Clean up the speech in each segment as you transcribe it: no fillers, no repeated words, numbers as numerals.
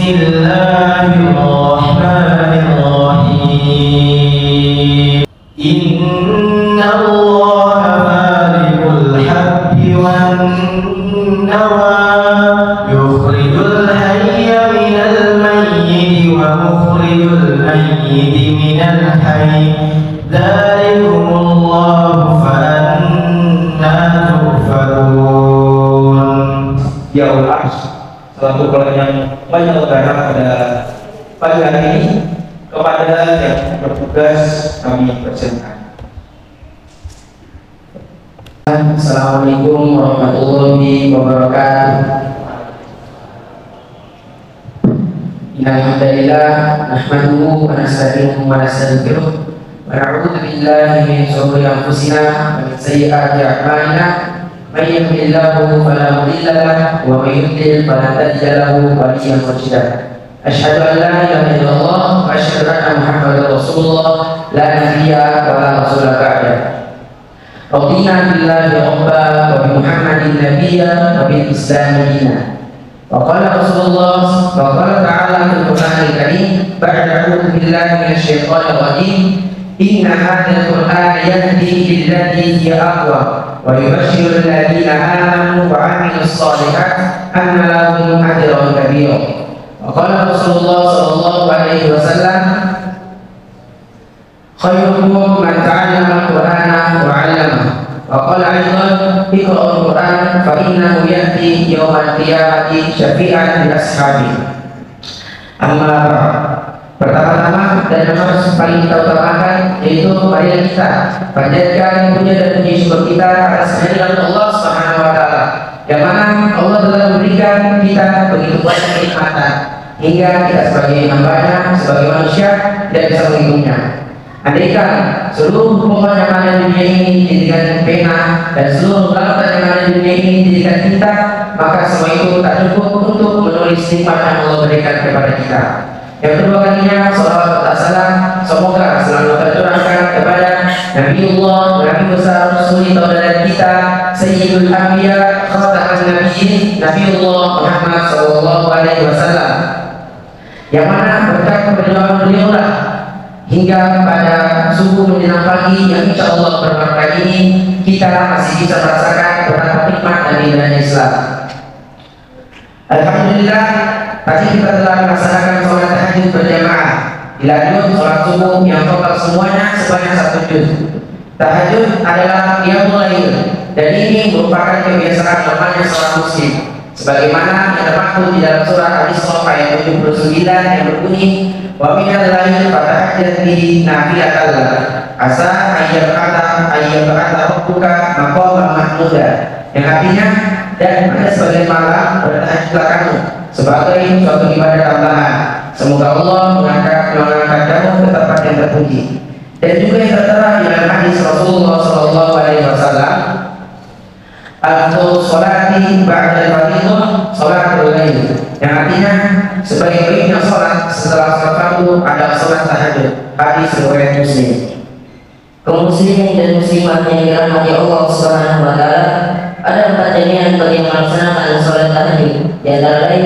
Bismillahirrahmanirrahim. Inna Allah falikul habbi wan nawa yukhrijul hayya minal mayyiti wa mukhrijul mayyiti minal hayy dzalikumullahu fa anna tufakun. Ya Allah, selaku yang penyelenggara pada pagi hari ini, kepada yang bertugas kami persilakan. Assalamualaikum warahmatullahi wabarakatuh. Alhamdulillah, nahmaduhu wa nasta'inuhu wa nastaghfiruh wa na'udzu billahi min shururi anfusina wa min sayyiati a'malina. May yahdihillahu fala mudilla lahu wa may yudlil fala hadiya lahu waliyyan mursyida. Asyhadu an la ilaha illallah wa asyhadu anna Muhammadar Rasulullah la nabiyya wa la rasula ba'da. Radina billahi rabba wa bi Muhammadin nabiyya wa bil Islam dina. Wa qala Rasulullah wa qala ta'ala fil Qur'anil Karim ba'da a'udzu billahi minasy syaithanir rajim. Inna hadzal Qur'ana yahdi lillati hiya aqwam wa yubashshirul ladzina amanu wa 'amilus shalihat anna lahum ajran kabira. Wa qala Rasulullah sallallahu alaihi wasallam khairukum man ta'allama al-Qur'ana wa 'allamahu. Wa qala aidan iqra'ul Qur'an fa innahu ya'ti yawmal qiyamati syafi'an li ashabihi. Amma ba'd. Pertama-tama dan nomor paling kita utamakan yaitu marilah kita panjatkan puja dan puji syukur kita atas kehadiran Allah Subhanahu wa taala, yang mana Allah telah memberikan kita begitu banyak kenikmatan hingga kita sebagai hamba-Nya, sebagai manusia tidak bisa menghitungnya. Andaikan seluruh pohon yang ada di dunia ini dijadikan pena dan seluruh lautan yang ada di dunia ini dijadikan tinta, maka semua itu tak cukup untuk menulis nikmat yang Allah berikan kepada kita. Yang kedua kalinya, salawat dan salam semoga selalu tercurahkan kepada Nabiullah, Nabi besar Rasul dan kita, Sayyidul Anbiya, Khataman Nabiyyin, Nabiullah Muhammad sallallahu alaihi wasallam, yang mana berkat perjuangan beliaulah hingga pada subuh menjelang pagi yang insya Allah berkah ini kita masih bisa merasakan betapa nikmat dan indahnya Islam. Alhamdulillah, tadi kita telah melaksanakan sholat tahajud berjamaah. Dilanjut sholat subuh yang total semuanya sebanyak 1 juz. Tahajud adalah qiyamul lail dan ini merupakan kebiasaan lamanya seorang muslim, sebagaimana yang termaktub di dalam surah Al-Isra ayat 79 yang berbunyi, wa minal laili fatahajjat bihi nafilatan lak asa ayyab'atha rabbuka maqaman mahmuda, yang artinya dan pada sebagian malam bertahajudlah kamu sebagai suatu ibadah tambahan, semoga Allah mengangkat kamu ke tempat yang terpuji. Dan juga yang tertera di dalam hadis Rasulullah sallallahu alaihi wasallam, afdhalus sholati ba'da al-fardhah sholatul lail, yang artinya sebaik-baiknya sholat setelah sholat fardu adalah sholat tahajud. Hadis riwayat Muslim. Kaum muslimin dan muslimat yang dirahmati Allah Subhanahu wa taala, ada 4 jaminan bagi yang melaksanakan sholat tahajud, di antara lain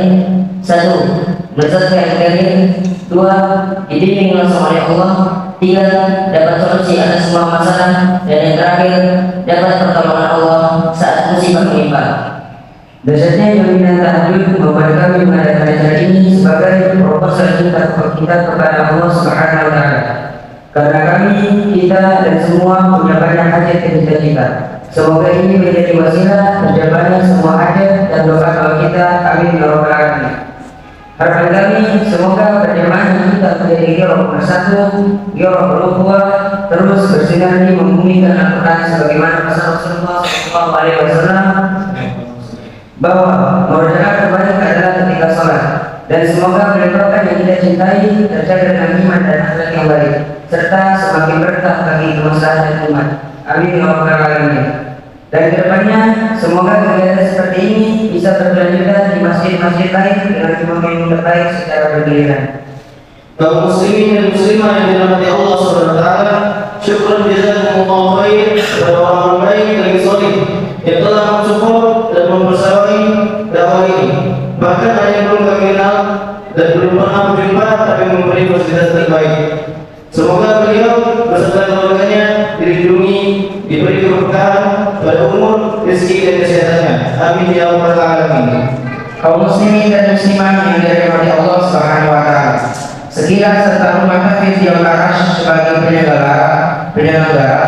1. Melezatkan karir, 2. Dibimbing langsung oleh Allah, 3. Dapat solusi atas semua masalah, dan yang terakhir dapat pertolongan Allah saat musibah menimpa. Dasarnya jaminan tahajud membuat kami mengadakan acara ini sebagai proposal kita kepada Allah Subhanahu wa taala, karena kita dan semua punya banyak hajat dan cita-cita. Semoga ini menjadi wasilah terjabahnya semua hajat dan doa kita. Amin ya rabbal alamin. Harapan kami semoga berjamaah kita menjadi giroh bersatu, giroh berukhuwah, terus bersinergi membumikan Al-Quran sebagaimana pesan Rasulullah sallallahu alaihi wasallam bahwa modal terbaik adalah ketika sholat, dan semoga menyebabkan yang kita cintai terjaga dengan iman dan akhlak yang baik, serta semakin berkah bagi kemaslahatan umat. Amin ya rabbal alamin. Dan kedepannya semoga kegiatan seperti ini bisa berkelanjutan di masjid-masjid lain dengan imam terbaik secara bergiliran. Kaum muslimin dan muslimah yang dirahmati Allah Subhanahu wa taala, syukran jazakumullahu khair kepada orang baik dan salih yang telah mensupport dan mempersawai dakwah ini. Bahkan ada yang belum kami kenal dan belum pernah berjumpa tapi memberi fasilitas terbaik. Semoga beliau beserta keluarganya dilindungi, diberi keberkahan pada umur, rezeki dan kesehatannya. Amin ya rabbal alamin. Kaum muslimin dan muslimah yang dirahmati Allah Subhanahu wa taala. Sekilas tentang Rumah Tahfiz Diaul Arash sebagai penyelenggara.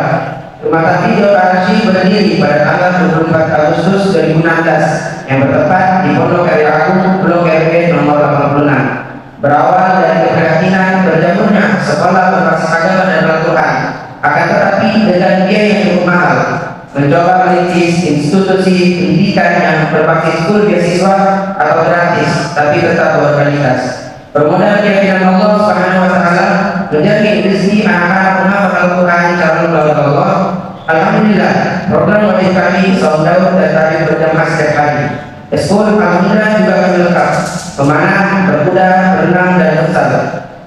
Rumah Tahfiz Diaul Arash berdiri pada tanggal 24 Agustus 2016 yang bertempat di Pondok Eri Agung, Blok RW nomor 86. Berawal dari keprihatinan berjamurnya sekolah berbasis agama dan Al-Quran, akan tetapi dengan biaya yang cukup mahal, mencoba merintis institusi pendidikan yang berbasis full beasiswa atau gratis tapi tetap berkualitas. Bermodal keyakinan Allah Subhanahu wa taala, menjamin rezeki anak-anak menghafal Al-Quran calon ulama Allah. Alhamdulillah, program wajib kami saum Daud dan tahajud berjamaah setiap hari. Eskul alhamdulillah juga kami lengkap, memanah, berkuda, berenang dan futsal.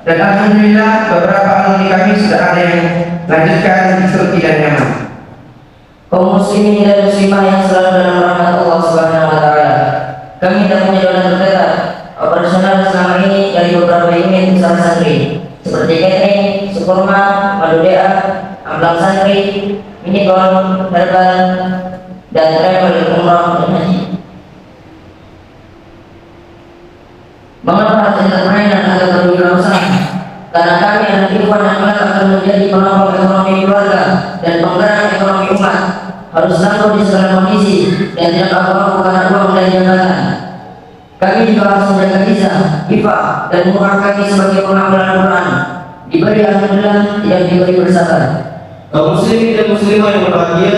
Dan alhamdulillah beberapa alumni kami sudah ada yang lanjutkan di Turki dan Yaman. Kaum muslimin dan muslimah yang selalu dalam rahmat Allah Subhanahu wa taala. Kami tidak punya dorongan terdekat operasional selama ini dari beberapa unit usaha santri seperti catering, sukurma, madudea, amplang santri, minigol, herbal, dan travel umrah dan haji. Mengapa tidak permainan agar berwirausaha? Karena kami anak ikhwan yang kelak akan menjadi penopang ekonomi keluarga dan penggerak ekonomi umat, harus sanggup di segala kondisi dan tidak apa-apa karena uang dan jabatan. Kami juga harus menjaga izah, ifah, dan muka kami sebagai pengamalan Quran. Diberi alhamdulillah, tidak diberi bersabar. Kaum muslimin dan muslimah yang berbahagia,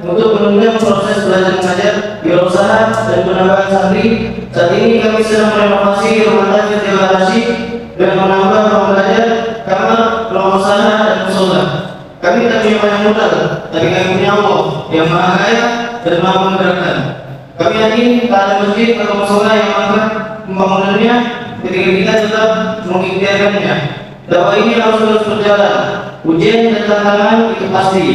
untuk menunjang proses belajar mengajar, wirausaha dan penambahan santri, saat ini kami sedang merenovasi Rumah Tahfiz Diaul Arash dengan menambah ruang belajar, kamar, ruang usaha dan musola. Kami tak punya banyak modal, tapi kami punya Allah yang Maha Kaya dan Maha Menggerakkan. Kami yakin tak ada masjid atau musola yang mampu membangunannya ketika kita tetap mengikhtiarkannya. Dakwah ini harus terus berjalan. Ujian dan tantangan itu pasti.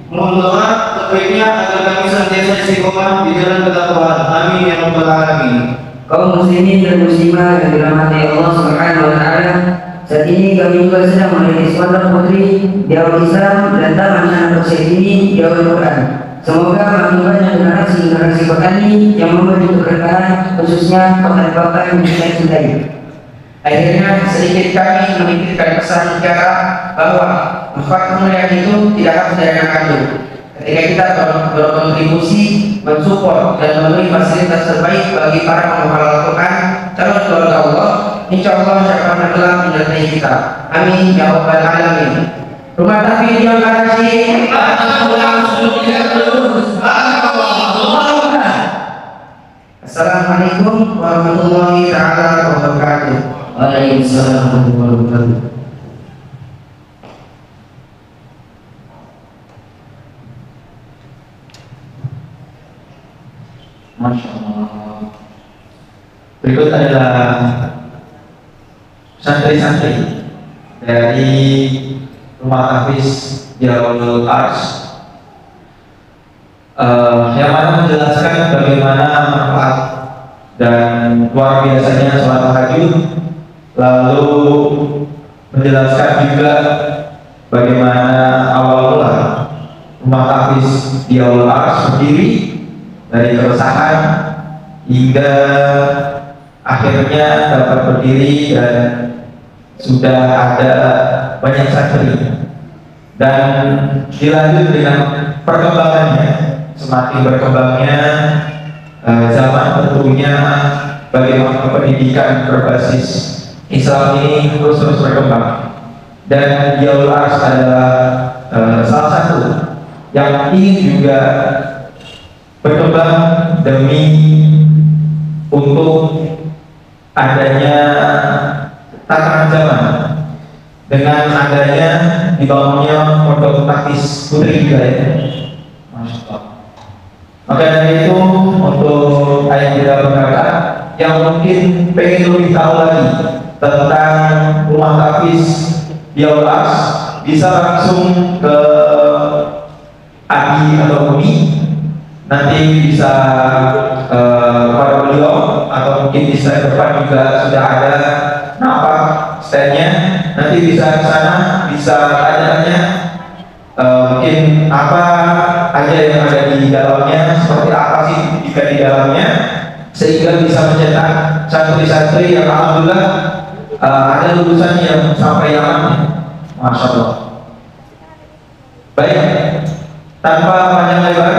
Mohon doa terbaiknya agar kami senantiasa istiqomah di jalan ketakwaan. Amin ya rabbal alamin. Kaum muslimin dan muslimah yang dirahmati Allah Subhanahu wa taala, saat ini kami juga sedang merintis pondok putri Diaul Islam dan taman anak ini Diaul Quran. Semoga makin banyak generasi petani yang memberi keberkahan, khususnya petani-petani yang kita cintai. Akhirnya sedikit kami memikirkan pesan negara bahwa manfaat kemuliaan itu tidak harus dari anak kandung. Ketika kita berkontribusi, mensupport dan memberi fasilitas terbaik bagi para penghafal Al-Quran, calon keluarga Allah, insya Allah syafaat Allah menyertai kita. Amin ya rabbal alamin. Rumah Tahfiz Diaul Arash. Assalamualaikum warahmatullahi taala wabarakatuh. Waalaikumsalam warahmatullahi wabarakatuh. Masya Allah. Berikut adalah santri-santri dari Rumah Tahfiz Diaul Arash yang mana menjelaskan bagaimana manfaat dan luar biasanya sholat tahajud, lalu menjelaskan juga bagaimana awal mula Rumah Tahfiz Diaul Arash berdiri dari keresahan hingga akhirnya dapat berdiri dan sudah ada banyak santri, dan dilanjut dengan perkembangannya. Semakin berkembangnya zaman, tentunya bagaimana pendidikan berbasis Islam ini terus berkembang, dan Diaul Arash adalah salah satu yang ingin juga berkembang demi untuk adanya tatanan zaman dengan adanya dibangunnya pondok Tahfiz Putri juga ya. Masya Allah. Maka dari itu, untuk ayah kita berkata yang mungkin pengen lebih tahu lagi tentang Rumah Tahfiz Diaul Arash, bisa langsung ke Adi atau Umi nanti bisa pada beliau atau mungkin di slide depan juga sudah ada nampak stand-nya, nanti bisa ke sana, bisa tanya-tanya mungkin apa aja yang ada di dalamnya, seperti apa sih jika di dalamnya, sehingga bisa mencetak santri-santri yang alhamdulillah ada lulusan yang sampai Yaman, Masya Allah. Baik, tanpa panjang lebar,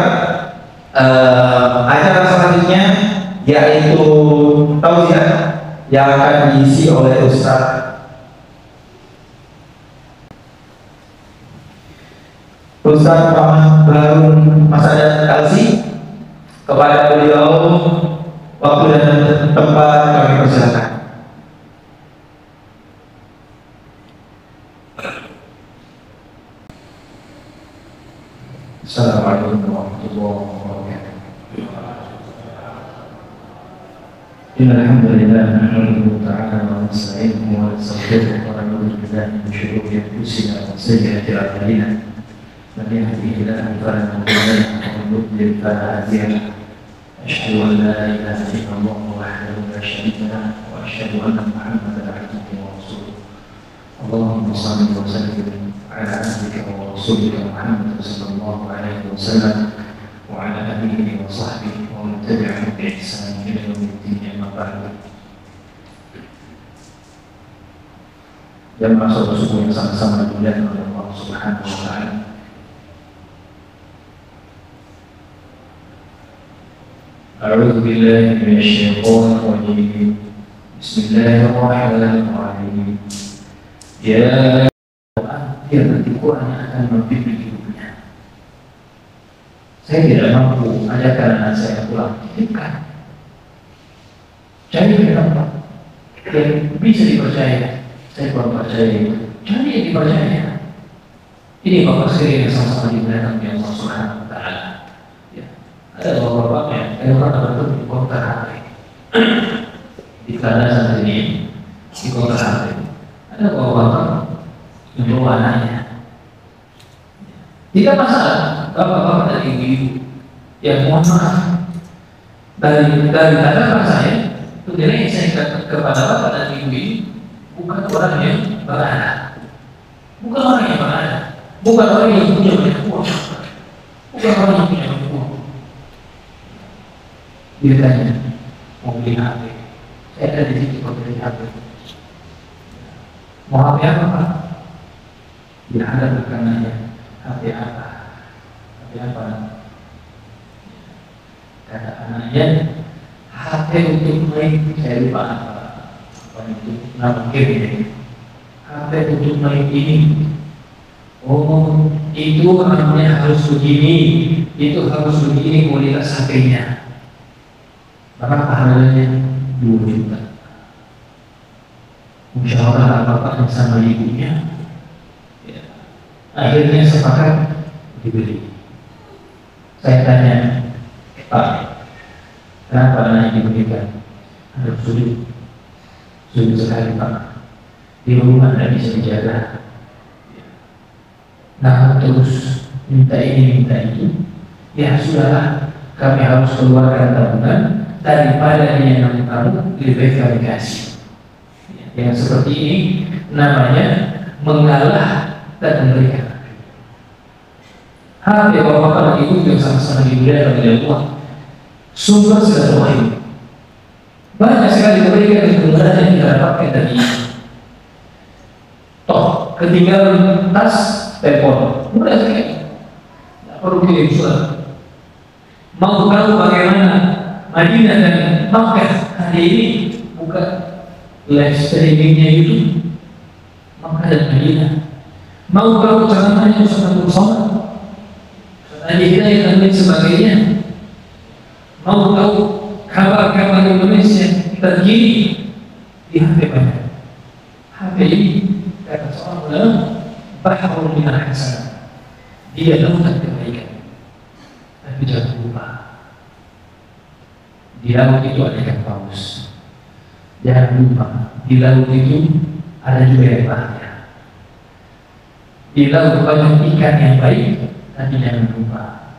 acara selanjutnya yaitu tausiah yang akan diisi oleh Ustaz Muhammad Harun Masadat Alsi. Kepada beliau waktu dan tempat kami persilakan. Assalamualaikum warahmatullahi wabarakatuh. Alhamdulillah nahmaduhu ta'ala wa nasta'inuhu wa nastaghfiruh wa na'udzu billahi min shururi anfusina wa sayyiati a'malina. Man yahdihillahu fala mudilla lahu wa man yudlil fala hadiya lahu. Asyhadu an la ilaha illallah wahdahu la syarika lahu wa asyhadu anna Muhammadan 'abduhu wa rasuluh. Allahumma shalli wa sallim ala abdika wa rasulika Muhammad sallallahu alaihi wasallam wa ala alihi wa sahbihi wa man tabi'ahum bi ihsan ila yaumiddin, amma ba'du. Jamaah saudara subuh yang sama-sama dimuliakan oleh Allah Subhanahu wa taala. A'udzu billahi minasy syaithanir rajim. Bismillahirrahmanirrahim. Ya dia nanti Quran akan membimbing hidupnya. Saya tidak mampu ajarkan anak saya pulang, titipkan. Cari orang yang bisa dipercaya. Saya kurang percaya itu. Cari yang dipercaya. Ini bapak sekalian yang sama-sama dimuliakan oleh Allah Subhanahu wa taala. Ya. Ada bapak-bapaknya, ada orang tertentu di kota hati. Di sana saat ini di kota hati. Ada bapak-bapak yang bawa anaknya. Tidak masalah, bapak-bapak dan ibu-ibu yang mohon maaf dari tanda saya, itu yang saya katakan kepada bapak dan ibu-ibu bukan orang yang beranak, bukan orang yang beranak, bukan orang yang punya banyak uang, bukan orang yang punya banyak uang. Dia tanya, mau beli HP, saya ada di situ mau beli HP. Mau HP apa Pak? Dia ada belakangnya. HP apa? HP apa? Kata anaknya, HP untuk main, saya lupa apa itu nama game ini. HP untuk main ini. Oh, itu namanya harus begini, itu harus begini kualitas HP-nya. Berapa harganya? 2 juta. Musyawarah bapak sama ibunya. Akhirnya sepakat dibeli. Saya tanya, Pak, kenapa anak diberikan? Harus sulit sekali Pak. Di rumah tidak bisa dijaga. Nah terus minta ini minta itu. Ya sudahlah, kami harus keluarkan tabungan daripada yang kamu lebih baik kami kasih. Yang seperti ini namanya mengalah dan memberikan. HP bapak dan ibu yang sama-sama dimuliakan oleh Allah, sumber silaturahim. Banyak sekali kebaikan dan kemudahan yang kita dapatkan dari ini. Toh ketinggalan tas telepon, mudah sekali. Tidak perlu kirim surat. Mau tahu bagaimana Madinah dan Makkah hari ini, buka live streamingnya YouTube Makkah dan Madinah. Mau tahu ceramahnya Ustaz Abdul Somad, Ustaz Hidayat dan lain sebagainya. Mau tahu kabar-kabar Indonesia terkini di HP banyak. HP ini kata seorang ulama, bahrul minal hasanah. Dia lautan kebaikan. Tapi jangan lupa, di laut itu ada ikan paus. Jangan lupa, di laut itu ada juga yang bahaya. Di laut banyak ikan yang baik, tapi jangan lupa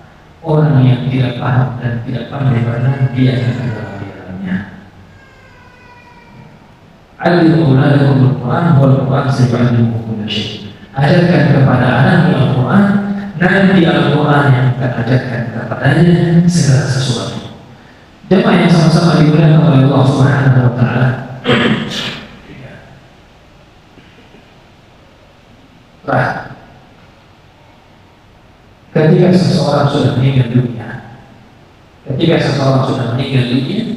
orang yang tidak paham dan tidak pandai berenang dia akan tenggelam di dalamnya. Alimu auladakum al-Quran wal Quran sayu'allimukum kulla syai'. Ajarkan kepada anakmu Al-Quran, nanti Al-Quran yang akan ajarkan kepadanya segala sesuatu. Jemaah yang sama-sama dimuliakan oleh Allah Subhanahu wa taala. Ketika seseorang sudah meninggal dunia,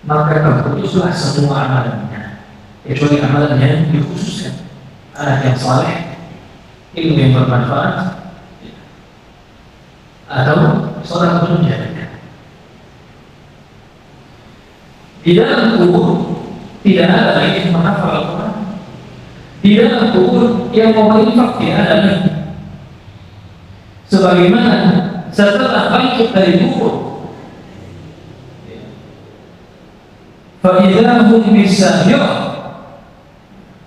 maka terputuslah semua amalannya, kecuali amalan yang dikhususkan. Anak yang saleh, ilmu yang bermanfaat, atau seorang penunjang. Di dalam kubur tidak ada lagi yang menghafal Al-Quran. Di dalam kubur yang mau berinfak tidak ada lagi. Sebagaimana setelah bangkit dari kubur, fa'idahum bisahyah,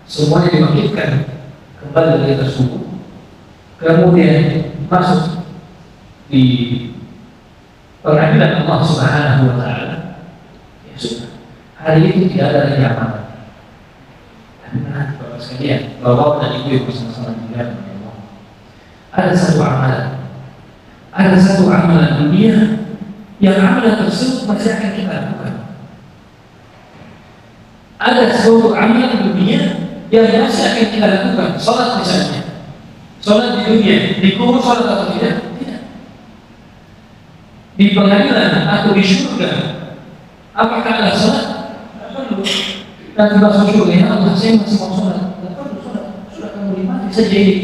semuanya dibangkitkan kembali dari atas kubur, kemudian masuk di pengadilan Allah Subhanahu wa taala. Ya sudah, hari itu tidak ada lagi amalan. Dan benar Bapak sekalian, Bapak dan Ibu yang bersama-sama dimuliakan oleh Allah, ada satu amalan dunia yang amalan tersebut masih akan kita lakukan. Ada suatu amalan dunia yang masih akan kita lakukan. Sholat misalnya, sholat di dunia, di kubur sholat atau tidak? Tidak. Di pengadilan atau di surga, apakah ada sholat? Tidak perlu. Dan masuk surga, ya Allah, saya masih mau sholat. Tidak perlu sholat. Sudah kamu nikmati saja ini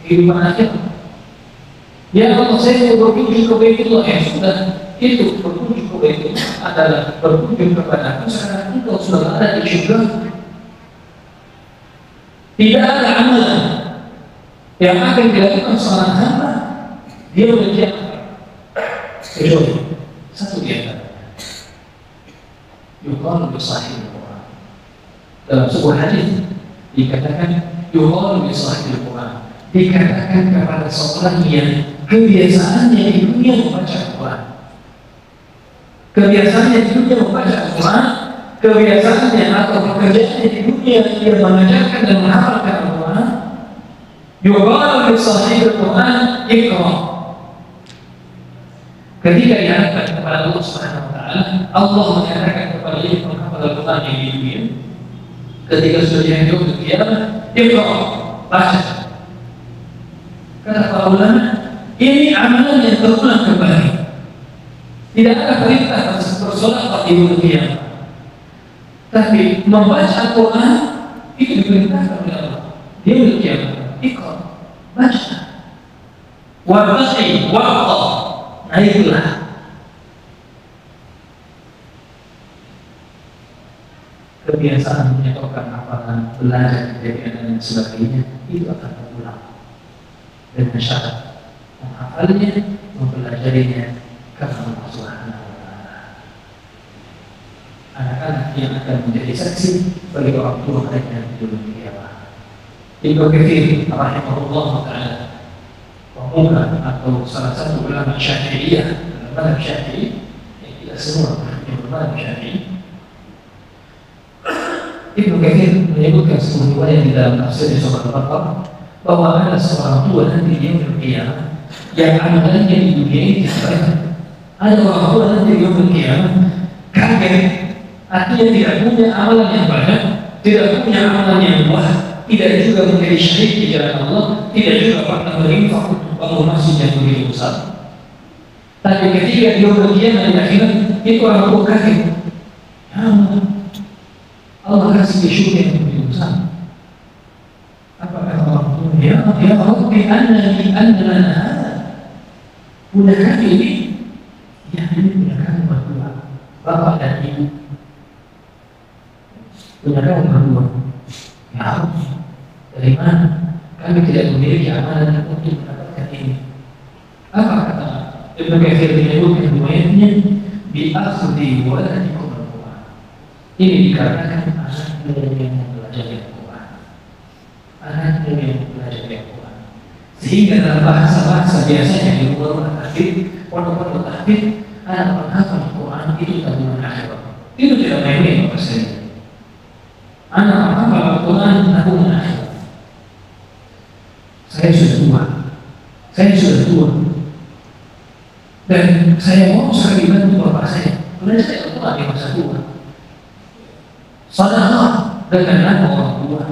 kehidupan akhirat. Ya Allah, saya mau berkunjung ke Baitullah. Ya sudah, itu berkunjung ke Baitullah adalah berkunjung kepada aku sekarang engkau sudah ada di surga. Tidak ada amalan yang akan dilakukan seorang hamba dia berjaya kecuali satu di antaranya. Yuqalu bi sahihil Quran. Dalam sebuah hadis dikatakan yuqalu bi sahihil Quran, dikatakan kepada seorang yang kebiasaannya di dunia membaca Al-Quran, kebiasaannya di dunia membaca Al-Quran, kebiasaannya atau pekerjaannya di dunia dia mengajarkan dan menghafalkan Al-Quran. Yuqalu bi sahihil Quran iqra. Ketika diharapkan kepada Allah Subhanahu wa taala, Allah menyatakan kepada dia menghafal Al-Quran yang di dunia. Ketika sudah dianjur ke kiamat, iqra, baca. Kata para ulama, ini amalan yang terulang kembali. Tidak ada perintah bersolat di dunia, tapi membaca Al-Quran itu diperintahkan oleh Allah. Dia berkiamat, ikut, baca, wabaki, wabqa, naiklah. Kebiasaan menyetopkan hafalan, belajar kejadian dan sebagainya itu akan terulang dengan syarat menghafalnya, mempelajarinya karena Allah Subhanahu wa taala. Anak-anak yang akan menjadi saksi bagi orang tua mereka di dunia kiamat. Ibnu Katsir rahimahullah taala, pemuka atau salah satu ulama Syafi'iyah dalam mazhab Syafi'i, yang tidak semua ulama Syafi'i. Ibnu Katsir menyebutkan sebuah riwayat di dalam tafsir Surah Al-Baqarah bahwa ada seorang tua nanti di yaumil qiyamah yang amalannya di dunia ini tidak. Ada orang tua nanti di yaumil qiyamah kaget, artinya tidak punya amalan yang banyak, tidak punya amalan yang luas, tidak juga menjadi syahid di jalan Allah, tidak juga pernah berinfak untuk bangun masjid yang begitu besar. Tapi ketika di yaumil qiyamah di akhirat itu orang tua kaget, ya Allah kasih syukur yang begitu besar. Apa kata orang tua? Ya Rabbi, annana hada. Punya kami ini, ya ini punya kami berdua, bapak dan ibu. Punya kami berdua. Ya Rabbi, dari mana? Kami tidak memiliki amalan untuk mendapatkan ini. Apa kata Ibnu Katsir menyebutkan riwayatnya? Bi'akhdi waladikum al-Quran. Ini dikarenakan anaknya yang belajar Al-Quran. Anaknya yang belajar Al-Quran. Sehingga dalam bahasa-bahasa biasanya di rumah tahfidz, pondok-pondok tahfidz, anak menghafal Al-Quran itu tabungan akhirat. Itu tidak main-main Bapak saya. Anak menghafal Al-Quran tabungan akhirat. Saya sudah tua, dan saya mau sekali bantu bapak saya. Karena saya tua di masa tua. Sedekah dengan orang tua,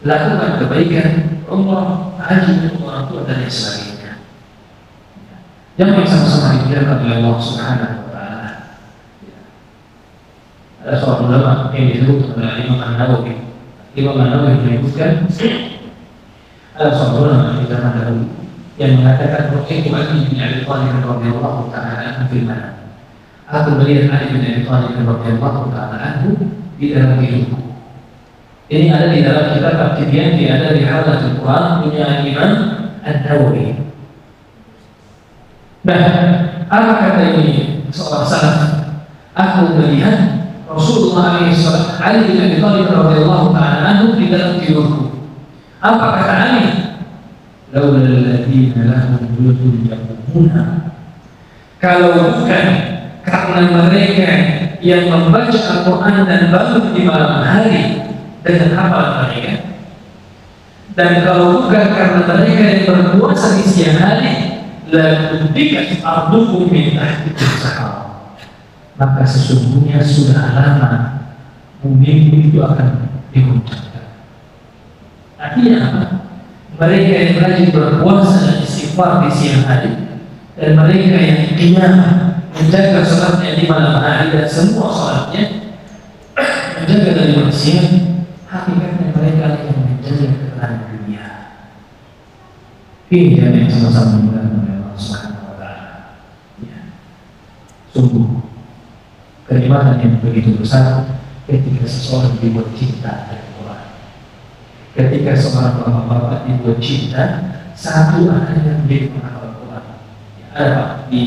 lakukan kebaikan, umrah, haji untuk orang tua dan lain sebagainya. Jangan sama-sama dimuliakan oleh Allah Subhanahu wa Ta'ala. Ada seorang ulama yang disebut oleh Imam An-Nawawi. Imam An-Nawawi menyebutkan ada seorang ulama di zaman dahulu yang mengatakan itu Ali bin Abi Thalib radhiyallahu ta'ala anhu firman. Aku melihat Ali bin Abi Thalib radhiyallahu ta'ala anhu di dalam hidupku. Ini ada di dalam kitab Al-Tibyan, ada di Halatul Quran punya Imam An-Nawawi. Nah, apa kata ini seorang salaf? Aku melihat Rasulullah SAW, Ali bin Abi Thalib radhiyallahu ta'ala anhu di dalam tidurku. Apa kata Ali? Laula alladziina lahum buyutun yaqumuna. Kalau bukan karena mereka yang membaca Al-Quran dan bangun di malam hari dengan hafalan mereka, dan kalau bukan karena mereka yang berpuasa di siang hari, la tudikat ardukum min tahti as-sahab, maka sesungguhnya sudah lama bumi itu akan digoncangkan. Artinya apa? Mereka yang rajin berpuasa dan istighfar di siang hari, dan mereka yang qiyam menjaga salatnya di malam hari dan semua salatnya menjaga dari maksiat, hakikatnya mereka yang menjaga ketenangan dunia. Ini yang sama-sama dimuliakan oleh Allah Subhanahu wa Ta'ala. Ya. Sungguh kenikmatan yang begitu besar ketika seseorang dibuat cinta dari Quran. Ketika seorang bapak-bapak dibuat cinta, satu anaknya menjadi penghafal Quran. Ada di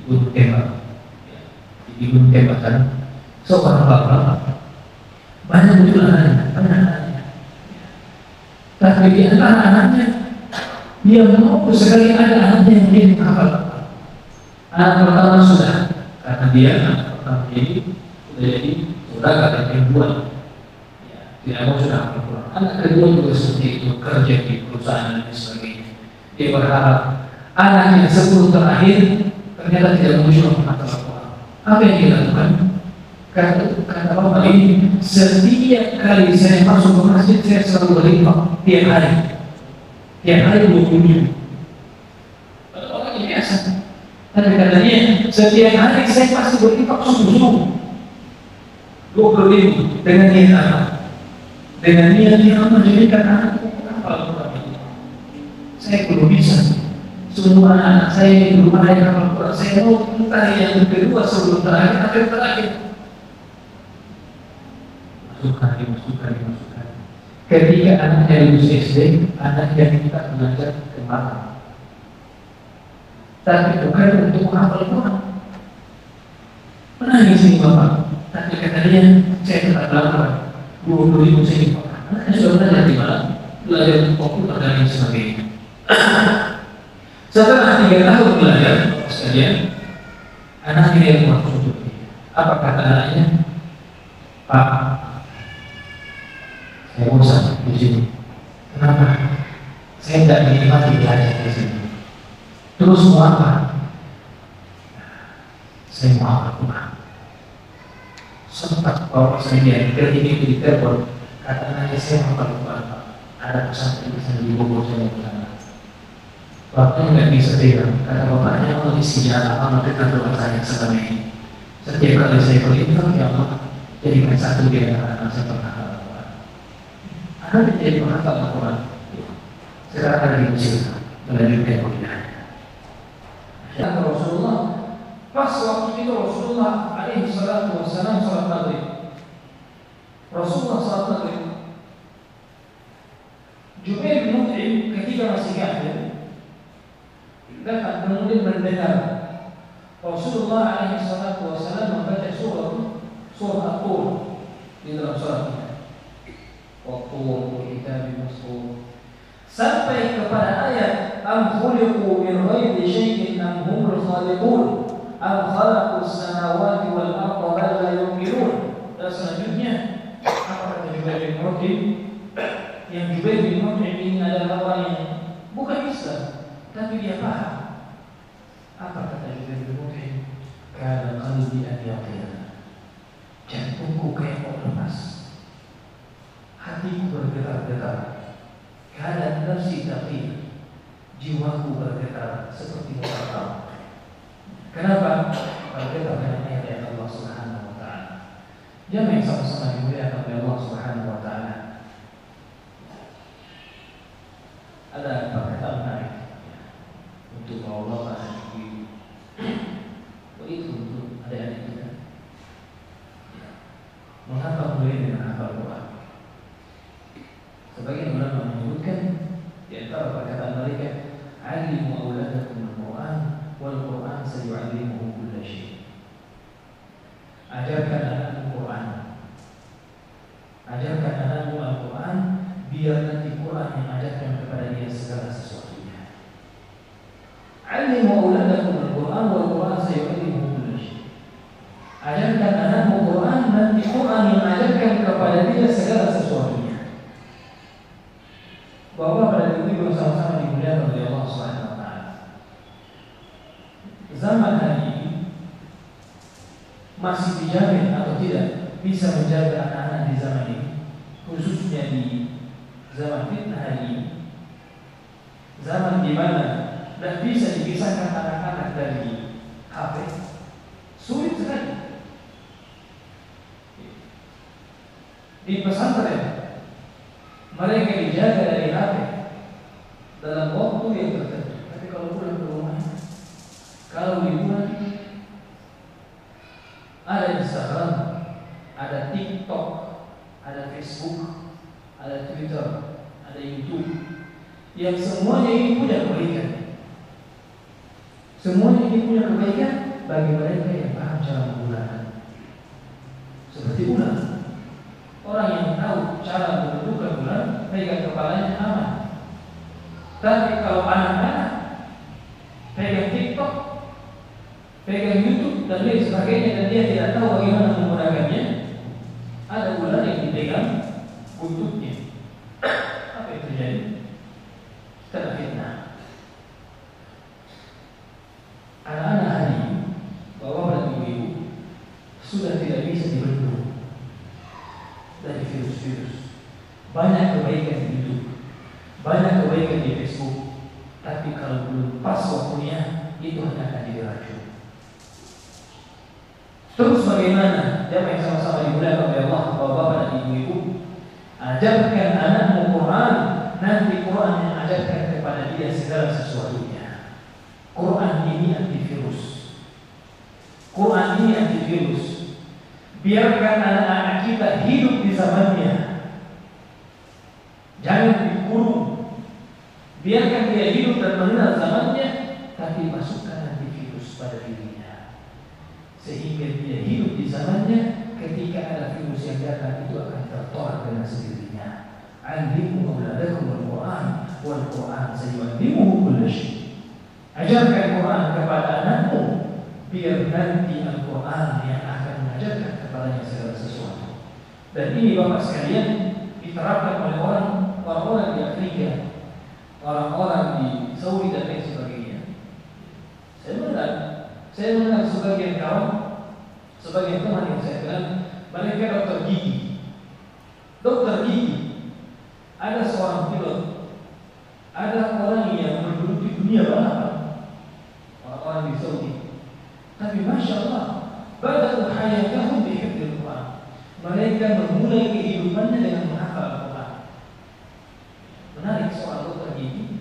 Gunung Tembak, di Gunung Tembak kan, seorang bapak banyak muncul anaknya. Tapi di antara anaknya, dia mau sekali ada anaknya yang menjadi penghafal Quran. Anak pertama sudah, karena dia anak pertama ini sudah jadi dan ribuan. Tidak mau sudah hafal Quran. Anak kedua juga seperti itu, kerja di perusahaan dan sebagainya. Dia berharap anaknya 10 terakhir ternyata tidak muncul menghafal Quran. Apa yang dia lakukan? Kata bapak ini, setiap kali saya masuk ke masjid saya selalu berinfak tiap hari. Tiap hari 20 orang ini biasa. Tapi katanya setiap hari saya pasti berinfak sungguh-sungguh 20.000 dengan niat apa? Dengan niat yang menjadikan anakku menghafal Quran. Saya belum bisa. Semua anak saya belum ada yang hafal Quran. Saya mau entah yang kedua sebelum terakhir atau yang terakhir. Masukkan. Ketika anaknya lulus SD, anaknya minta belajar ke mana? Tapi bukan untuk menghafal Quran. Menangis nih bapak. Tapi kata dia, saya tetap belajar. 20.000 saya dipakai. Anaknya sudah belajar di mana? Belajar komputer dan lain sebagainya. Setelah 3 tahun belajar, sekalian, anaknya yang masuk. Apa kata anaknya? Pak, saya bosan di sini. Kenapa? Saya tidak menikmati belajar di sini. Terus mau apa? Saya mau Al-Quran. Sempat bawa saya ketika di telepon, kata anaknya saya mau Al-Quran. Ada pesantren di sana di Bogor, saya mau ke sana. Bapaknya nggak bisa bilang, kata bapaknya Allah di sini apa kita doa saya selama ini. Setiap kali saya berinfak, ya Allah, jadikan satu di antara anak saya penghafal Al-Quran. Anak menjadi penghafal Al-Quran. Sekarang ada di Mesir, melanjutkan kuliahnya. Kata Rasulullah, pas waktu itu Rasulullah alaihi salatu wassalam salat maghrib. Rasulullah salat maghrib. Jubair bin Mut'im ketika masih kafir datang kemudian mendengar Rasulullah alaihi salatu wassalam membaca surah At-Tur di dalam salatnya. Wa-Tur kitabim mastur sampai kepada ayat am khuliqu min ghairi syai'in am humul khaliqun am khalaqus samawati wal arda bal la yuqinun. Dan selanjutnya apa kata Jubair bin Mut'im? Yang Jubair bin Mut'im ini adalah orang yang bukan Islam, tapi dia paham. Apa kata Jubair bin Mut'im? Kana qalbi an yaqina, jantungku kayak mau lepas, hatiku bergetar-getar. Kana nafsi taqi, jiwaku bergetar seperti membakar. Kenapa? Bergetar dengan ayat Allah Subhanahu wa taala. Jangan sama-sama dimuliakan oleh Allah Subhanahu wa taala. Ada perkataan menarik untuk Allah hati itu untuk adik-adik kita. Mengapa mulai dengan hafal Quran? Sebagian ulama menyebutkan di antara perkataan mereka, alimu auladakum al-Quran wal Quran sayu'allimuhum kulla syai'. Ajarkan anakmu Quran, ajarkan anakmu Al-Quran, biar nanti Quran yang ajarkan kepada dia segala sesuatunya. Alimu auladakum al-Quran wal Quran sayu'allimuhum kulla syai'. Ajarkan anakmu Quran, nanti Quran yang ajarkan kepada dia segala sesuatunya. Bahwa pada titik yang sama-sama dimuliakan oleh Allah Subhanahu wa taala. Zaman hari ini masih dijamin atau tidak bisa menjaga anak-anak di zaman ini, khususnya di zaman fitnah hari ini, zaman di mana dan bisa dipisahkan anak-anak dari HP, sulit sekali. Di pesantren mereka dijaga dari HP dalam waktu yang tertentu. Tapi kalau pulang ke rumah, kalau liburan, ada Instagram, ada TikTok, ada Facebook, ada Twitter, ada YouTube, yang semuanya ini punya kebaikan. Semuanya ini punya kebaikan bagi mereka yang paham cara menggunakan. Seperti bulan, orang yang tahu cara menentukan bulan, pegang kepalanya aman. Tapi kalau anak-anak pegang TikTok, pegang YouTube dan lain sebagainya, dan dia tidak tahu bagaimana menggunakannya, ada bulan yang dipegang buntutnya. Apa yang terjadi? Kena fitnah. Anak-anak hari ini, bapak dan ibu-ibu, sudah tidak bisa dibendung dari virus-virus. Banyak kebaikan di YouTube, banyak kebaikan di Facebook, tapi kalau belum pas waktunya, itu hanya akan jadi racun. Terus bagaimana? Jamaah yang sama-sama dimuliakan oleh Allah, bapak dan ibu-ibu, ajarkan anakmu Quran, nanti Quran yang ajarkan kepada dia segala sesuatunya. Quran ini antivirus. Quran ini antivirus. Biarkan anak-anak kita hidup di zamannya. Jangan dikurung. Biarkan dia hidup dan mengenal zamannya, tapi masukkan antivirus pada dirinya, sehingga dia hidup di zamannya. Ketika ada virus yang datang, itu akan tertolak dengan sendirinya. Alimu auladakum al-Quran wal Quran sayu'allimuhum kulla syai'. Ajarkan Quran kepada anakmu, biar nanti Al-Quran yang akan mengajarkan kepadanya segala sesuatu. Dan ini bapak sekalian diterapkan oleh orang-orang di Afrika, orang-orang di Saudi dan lain sebagainya. Saya mengenal sebagian kawan, sebagian teman yang saya kenal, mereka dokter gigi. Dokter gigi, ada seorang pilot, ada orang yang menduduki dunia balapan, orang-orang di Saudi. Tapi Masya Allah, bada'u hayatahum bihifdzil Quran. Mereka memulai kehidupannya dengan menghafal Al-Quran. Menarik soal dokter gigi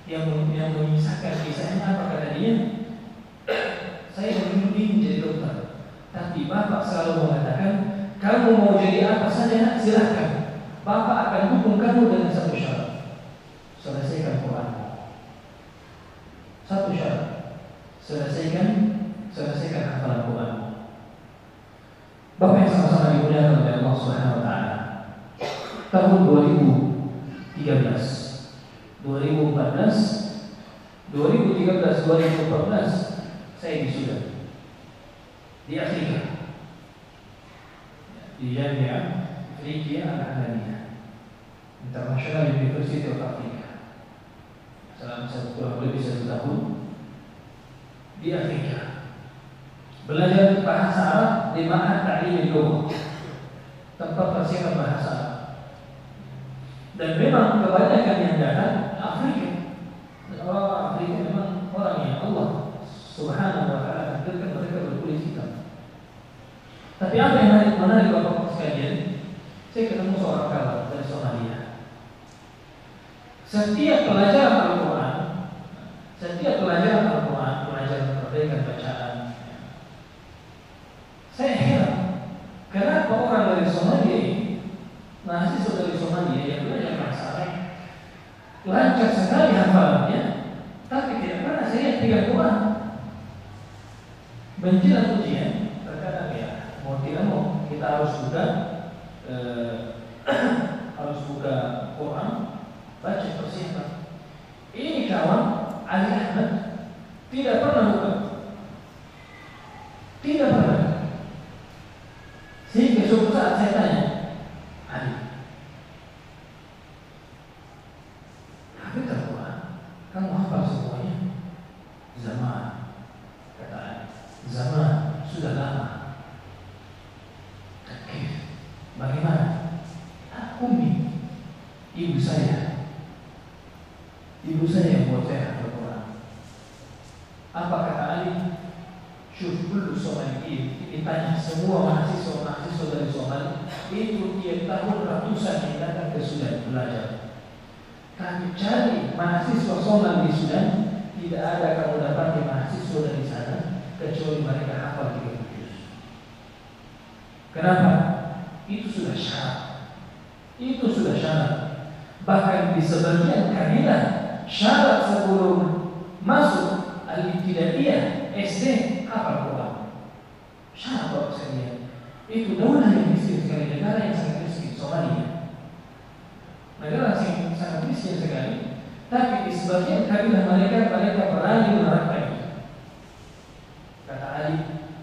yang mengisahkan kisahnya. Apa kata dia? Saya dulu ingin jadi dokter, tapi bapak selalu mengatakan, kamu mau jadi apa saja silahkan, bapak akan dukung kamu dengan satu syarat: selesaikan Quran. Satu syarat, selesaikan hafalan Quran. Bapak yang sama-sama dimuliakan oleh Allah Subhanahu wa taala. Tahun 2013, 2014 2013-2014 saya di Sudan, di Afrika, di Jamiah Afrika Al-Alania, International University of Africa, selama kurang lebih 1 tahun di Afrika, belajar bahasa Arab di Ma'had Ta'lim Al-Lugha, tempat persiapan bahasa Arab. Dan memang kebanyakan yang datang Afrika. Orang Afrika memang orang yang Allah Subhanahu wa ta'ala takdirkan mereka berkulit hitam. Tapi apa yang menarik Bapak sekalian, saya ketemu seorang kawan dari Somalia. Setiap pelajaran Al-Quran, pelajaran perbaikan bacaan, saya heran kenapa orang dari Somalia ini, mahasiswa dari Somalia yang belajar bahasa Arab, lancar sekali hafalannya, tapi tidak pernah saya lihat tiga Quran. Menjelang ujian, terkadang ya mau tidak mau kita harus buka Quran, baca persiapan. Ini kawan Ali Ahmad tidak pernah buka, tidak pernah. Sehingga suatu saat saya tanya, Ali, hafal Quran, kamu hafal semuanya? Zaman, kata Ali, zaman sudah lama. Bagaimana? Umi, ibu saya yang buat saya hafal Quran. Apa kata Ali? Syuf kullu Somali, ditanya semua mahasiswa dari Somali, itu tiap tahun ratusan yang datang ke Sudan belajar. Kami cari mahasiswa Somali di Sudan, tidak ada kamu dapat mahasiswa dari sana kecuali mereka hafal 30 juz. Kenapa? Itu sudah syarat. Bahkan di sebagian kabilah syarat sebelum masuk al-ibtidaiyah SD hafal Quran. Syarat Bapak sekalian. Itu daulah yang miskin sekali, negara yang sangat miskin, Somalia. Negara yang sangat miskin sekali, tapi di sebagian kabilah mereka berani menerapkan itu. Kata Ali,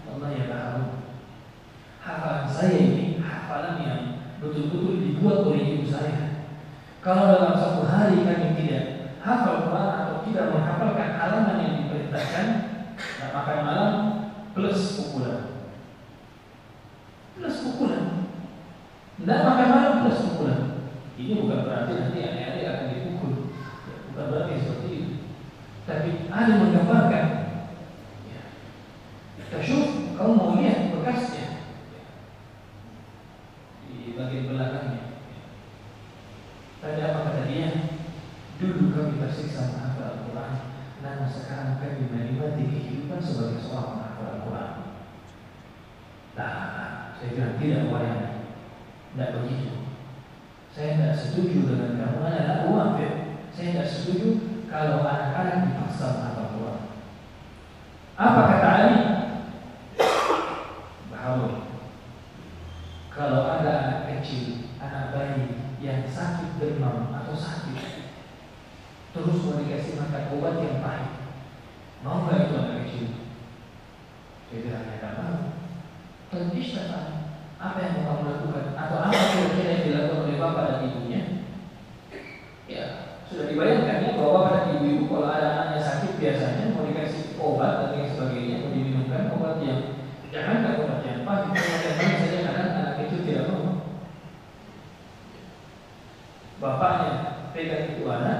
Allah ya tahu, hafalan saya ini hafalan yang betul-betul dibuat oleh ibu saya. Kalau dalam satu hari kami tidak hafal Quran atau tidak menghafalkan halaman yang diperintahkan, nah makan malam plus pukulan. Tidak makan malam plus pukulan. Ini bukan berarti nanti adik-adik akan dipukul, bukan berarti seperti itu. Tapi ada menggambarkan, ya, tasyuf, kamu mau lihat bekasnya di bagian belakangnya. Tadi apa kata dia? Dulu kami tersiksa menghafal Al-Quran, namun sekarang kami menikmati kehidupan sebagai seorang penghafal Al-Quran. Nah, saya bilang tidak wayang, tidak begitu. Saya tidak setuju dengan kamu adalah uang. Saya tidak setuju kalau anak-anak dipaksa menghafal Al-Quran. Apa kata Ali? Bahwa kalau ada anak kecil, anak bayi yang sakit demam atau sakit, terus mau dikasih makan obat yang pahit, mau nggak itu anak kecil? Saya bilang tidak mau. Tentang apa yang mau kamu lakukan atau apa kira-kira yang dilakukan oleh bapak dan ibunya? Ya sudah dibayangkan ya bahwa bapak dan ibu kalau ada anaknya sakit biasanya mau dikasih obat dan lain sebagainya, mau diminumkan obat yang jangan obat yang pahit, obat yang pahit saja kadang anak kecil tidak mau. Bapaknya pegang itu anak,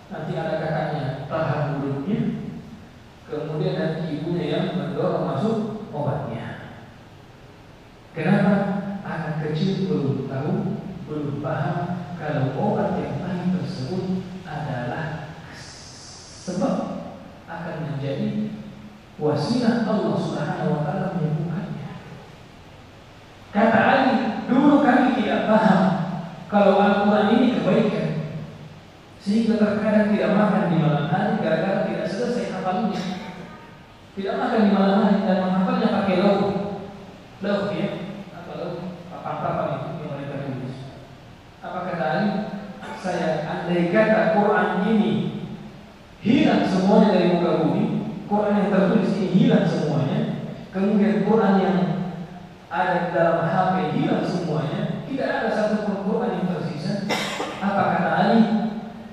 nanti ada kakaknya tahan mulutnya, kemudian nanti ibunya yang mendorong masuk obatnya. Kenapa? Anak kecil belum tahu, belum paham kalau obat yang pahit tersebut adalah sebab akan menjadi wasilah Allah Subhanahu wa ta'ala menyembuhkannya. Kata Ali, dulu kami tidak paham kalau Al-Quran ini kebaikan, sehingga terkadang tidak makan di malam hari gara-gara tidak selesai hafalnya. Tidak makan di malam hari dan menghafalnya pakai lauk ya, apa lauk, apa-apa itu yang mereka tulis. Apa kata Ali? Saya andai kata Quran ini hilang semua semuanya dari muka bumi, Quran yang tertulis ini hilang semuanya, kemudian Quran yang ada di dalam HP hilang semuanya, tidak ada satu Quran yang tersisa, apa kata Ali?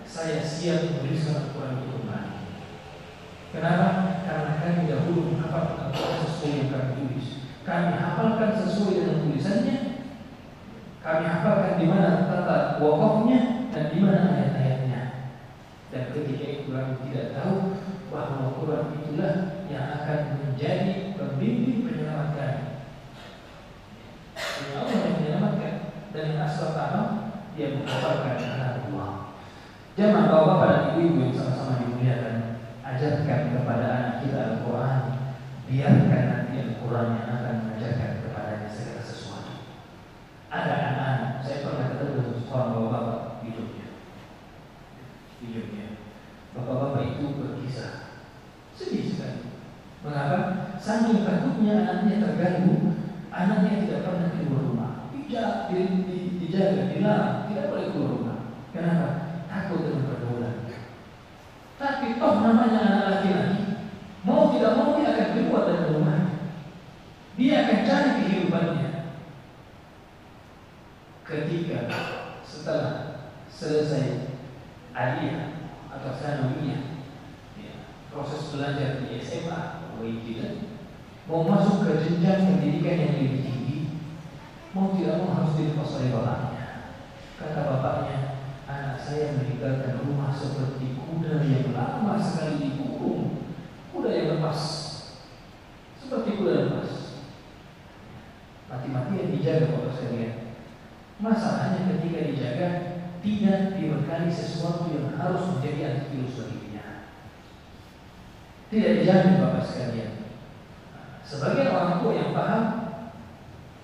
Saya siap menuliskan Al-Quran itu kembali. Kenapa? Karena kami dahulu menghafalkan Al-Quran sesuai yang kami tulis. Kami hafalkan sesuai dengan tulisannya. Kami hafalkan di mana tata wakafnya dan di mana ayat-ayatnya. Dan ketika itu kami tidak tahu bahwa Al-Quran itulah yang akan menjadi pembimbing penyelamat kami. Yang Allah yang menyelamatkan dan yang asal tahu dia menghafalkan Allah. Jamaah bapak-bapak dan ibu-ibu yang sama-sama dimuliakan, ajarkan kepada anak kita Al-Quran. Biarkan nanti Al-Quran yang akan mengajarkan kepadanya segala sesuatu. Ada anak-anak, saya pernah ketemu seorang bapak-bapak hidupnya. Bapak-bapak itu berkisah sedih sekali. Mengapa? Saking takutnya anaknya terganggu, anaknya tidak pernah keluar rumah. Dijaga, dilarang, tidak boleh keluar rumah. Kenapa? Takut dengan pergaulan. Tapi toh namanya anak laki-laki, mau tidak mau dia akan keluar dari rumahnya. Dia akan cari kehidupannya. Ketika setelah selesai aliyah atau sanawiyah, proses belajar di SMA atau tidak, mau masuk ke jenjang pendidikan yang lebih tinggi, mau tidak mau harus dilepas oleh bapaknya. Kata bapaknya, anak saya meninggalkan rumah seperti kuda yang lama sekali dikurung, kuda yang lepas, seperti kuda lepas. Mati-matian dijaga Bapak sekalian. Masalahnya ketika dijaga tidak dibekali sesuatu yang harus menjadi antivirus baginya. Tidak dijaga Bapak sekalian. Sebagai orang tua yang paham,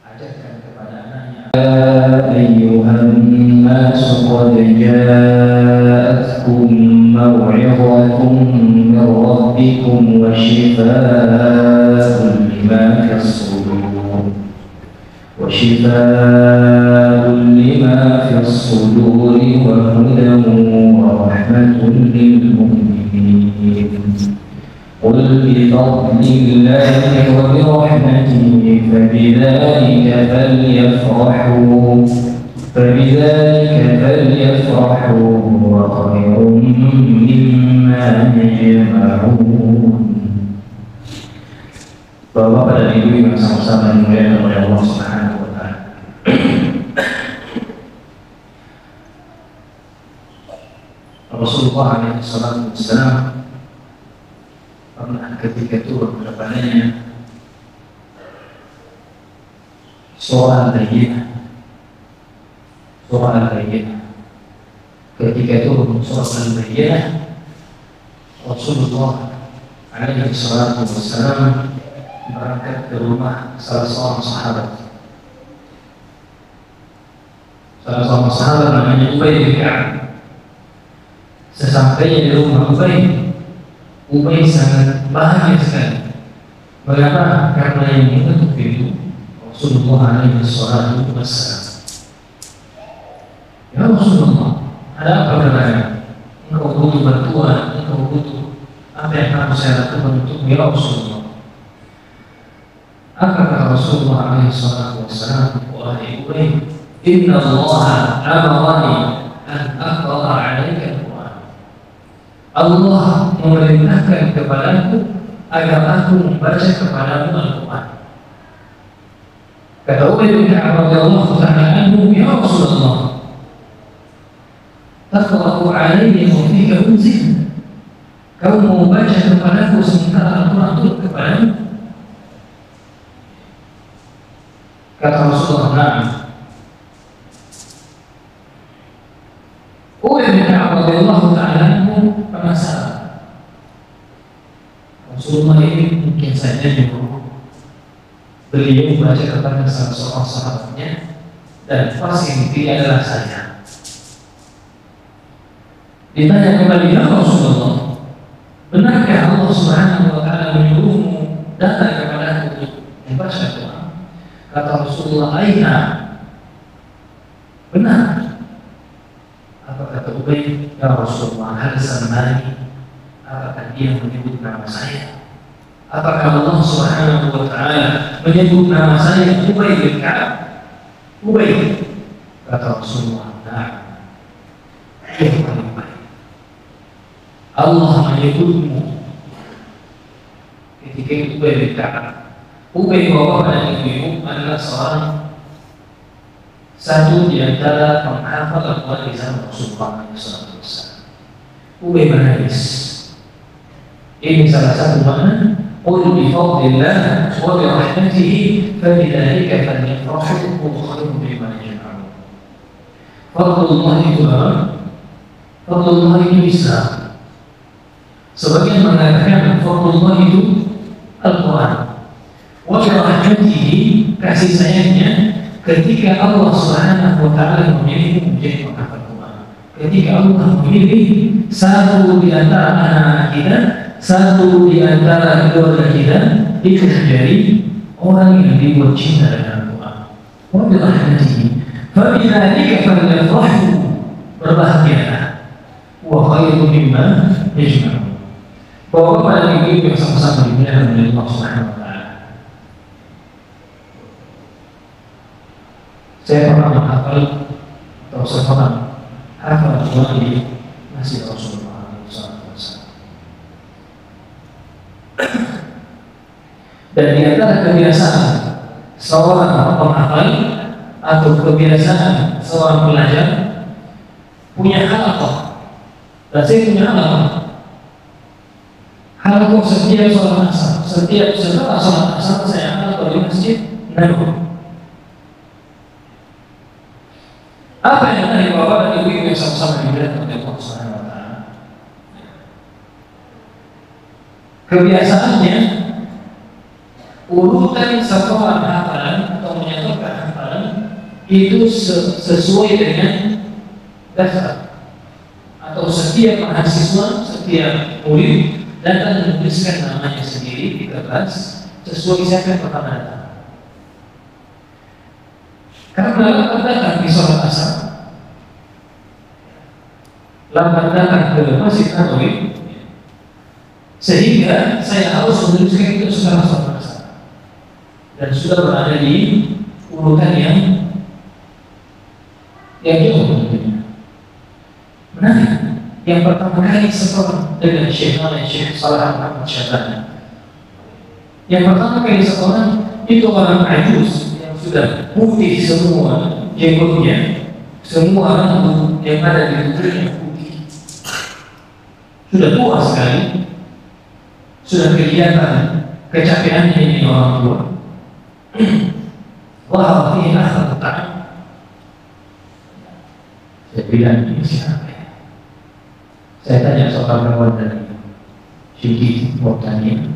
ajarkan kepada anaknya. Ayyuhan nas qad ja'atkum maw'izatun min rabbikum wa shifaa'un lima fis suduri wa hudan wa rahmatun lil mu'minin. قل بفضل الله وبرحمته فبذلك فليفرحوا هو خير مما يجمعون. Bapak dan Ibu yang sama-sama dimuliakan oleh Allah Subhanahu wa taala. Rasulullah SAW pernah ketika turun kepadanya surah Al-Bayyinah. Ketika turun surah Al-Bayyinah, Rasulullah SAW berangkat ke rumah salah seorang sahabat namanya Ubay bin Ka'ab. Sesampainya di rumah Ubay sangat bahagia sekali. Mengapa? Karena yang mengetuk pintu Rasulullah SAW. Ya Rasulullah, ada apa katanya? Engkau butuh bantuan, engkau butuh apa yang harus saya lakukan untuk ya Rasulullah? Apa kata Rasulullah SAW? Wahai Ubay, Inna Allah amarani an aqra'a 'alaika al-Qur'an. Allah memerintahkan kepadaku agar aku membaca kepadamu Al-Quran. Kata Ubay bin Ka'ab radhiyallahu ta'ala anhu, ya Rasulullah, taqra'u 'alayya wa fika unzil. Kau mau membaca kepadaku sementara Al-Quran turun kepadamu? Kata Rasulullah, na'am. Ubay bin Ka'ab radhiyallahu ta'ala anhu penasaran. Rasulullah ini mungkin saja nyuruh beliau membaca kepada salah seorang sahabatnya, dan pas yang dipilih adalah saya. Ditanya kembali, ya Rasulullah, benarkah Allah Subhanahu wa ta'ala menyuruhmu datang kepada aku untuk membaca Quran? Kata Rasulullah, aina, benar. Apa kata Ubay? Ya Rasulullah, hal samani, apakah dia dia menyebut nama saya? Apakah Allah Subhanahu wa Ta'ala menyebut nama saya Ubay bin Ka'ab? Ubay, kata Rasulullah, nah, yang paling baik. Allah menyebutmu ketika Ubay bin Ka'ab. Ubay bapak dan ibu adalah seorang satu di antara penghafal Al-Quran di zaman Rasulullah SAW. Ubay menangis. Ini salah satu makna qul bi fadlillah wa bi rahmatihi fabidzalika falyafrahu huwa khairun mimma yajma'un. Fadlullah itu apa? Fadlullah itu Islam. Sebagian mengatakan fadlullah itu Al-Quran. Wa bi rahmatihi, kasih sayangnya ketika Allah Subhanahu wa Ta'ala memilih menjadi penghafal Quran. Ketika Allah memilih satu di antara anak kita, satu di antara keluarga kita itu menjadi orang yang dibuat cinta dengan Al-Quran. Wa bi rahmatihi fa bidzalika falyafrahu, berbahagialah, wa khairun mimma yajma'un. Bahwa pada ibu yang sama-sama dimuliakan oleh Allah Subhanahu wa Ta'ala. Saya pernah menghafal atau saya pernah hafal Al-Quran di Masjid Rasulullah SAW. Dan di antara kebiasaan seorang penghafal atau kebiasaan seorang pelajar punya halaqah. Dan saya punya halaqah. Halaqah setiap sholat asar, setiap setelah sholat asar saya halaqah di Masjid Nabawi. Apa yang dari bapak dan ibu yang sama-sama dimuliakan oleh Allah Subhanahu wa Ta'ala? Kebiasaannya urutan sekolah hafalan atau menyatakan hafalan itu sesuai dengan dasar, atau setiap mahasiswa, setiap murid datang menuliskan namanya sendiri di kertas sesuai siapa pertama datang. Karena lambat datang di sholat asar, lambat datang ke Masjid Nabawi, sehingga saya harus menuliskan itu setelah sholat asar, dan sudah berada di urutan yang jauh tentunya. Menarik. Yang pertama kali sekolah dengan Syekh Salah Muhammad Syabani. Yang pertama kali sekolah itu orang ajuz yang sudah putih semua jenggotnya, semua rambut yang ada di tubuhnya putih, sudah tua sekali, sudah kelihatan kecapeannya ini orang tua. Wah, ini akhlak tak. Saya bilang ini siapa ya? Saya tanya seorang kawan dari Syekh Muhtani,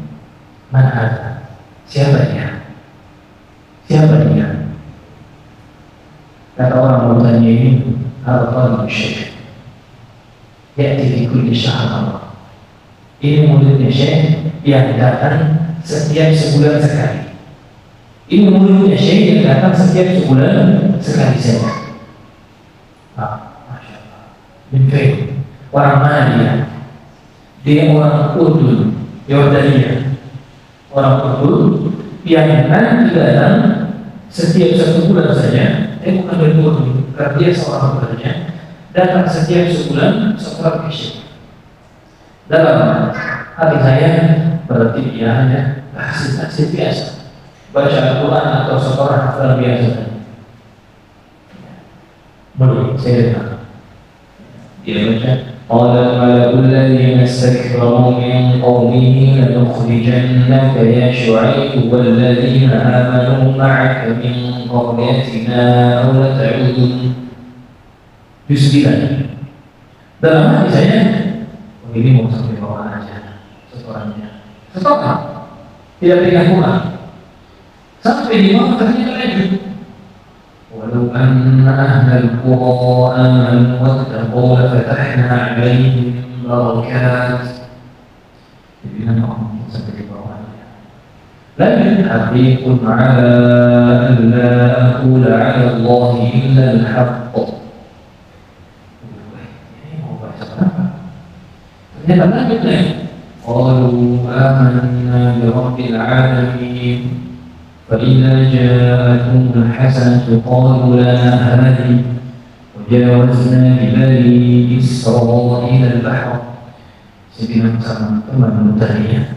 mana ada? Siapa dia? Siapa dia? Kata orang Muhtani ini, Al-Talib Syekh ya'ti fi kulli syahr Allah. Ini muridnya Syekh yang datang setiap sebulan sekali. Ini muridnya Syekh yang datang setiap sebulan sekali saja. Masya Allah. Bin Fayyid. Orang mana dia? Dia orang Urdun, Yordania. Orang Urdun yang nanti datang setiap satu bulan saja. Bukan dari Urdun, karena dia seorang pekerja, datang setiap sebulan setelah Syekh. Dalam hati saya berarti dia hanya hasil biasa, baca Al-Quran atau seorang hafal biasa. Belum, saya dengar dia baca قال الملأ الذين استكبروا من قومه لنخرجنك يا شعيب والذين آمنوا معك من قريتنا أو لتعودن. Dalam hati saya, ini mau sampai bawah aja setorannya. Setoran tidak pegang pulang. Sampai di bawah ternyata lanjut. ولو أن أهل القرى آمنوا واتقوا لفتحنا عليهم بركات. لكن حقيق على أن لا أقول على الله إلا الحق. Ternyata lanjut lagi. قالوا آمنا برب العالمين فإذا جاءتهم الحسنة قالوا لنا هذه وجاوزنا ببني إسرائيل البحر. Saya sama teman bertanya,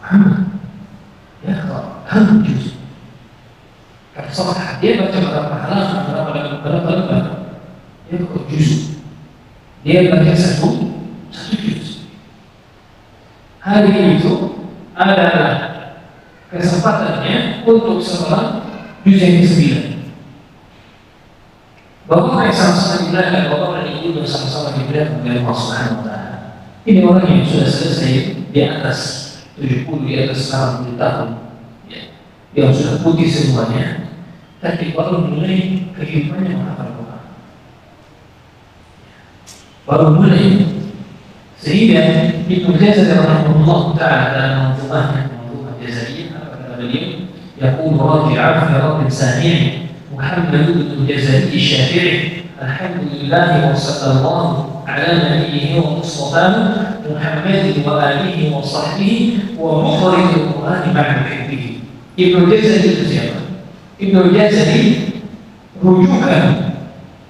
Muhammad, ya kamu juz. Kata sahabat dia baca berapa halaman, berapa lembar, dia kok juz. Dia baca satu juz. Hari itu adalah kesempatannya untuk seorang juz yang ke-9. Bapak yang sama-sama diberikan, bapak dan ibu bersama-sama diberikan oleh Allah Subhanahu wa Ta'ala. Ini orang yang sudah selesai di atas 70, di atas 60 tahun, ya. Yang sudah putih semuanya, tapi baru mulai kehidupannya menghafal Quran. Baru mulai, sehingga Ibnu Jazari rahimahullah ta'ala dalam manzumahnya, manzumah Jazariyah, apa kata beliau? Yaqulu raji'a fi rabbin sani'i Muhammad bin Jazari Syafi'i alhamdulillah wa sallallahu ala nabiyhi wa mustafa Muhammad wa alihi wa sahbihi wa mukhrij al-Quran ma'a muhibbihi. Ibnu Jazari itu siapa? Ibnu Jazari rujukan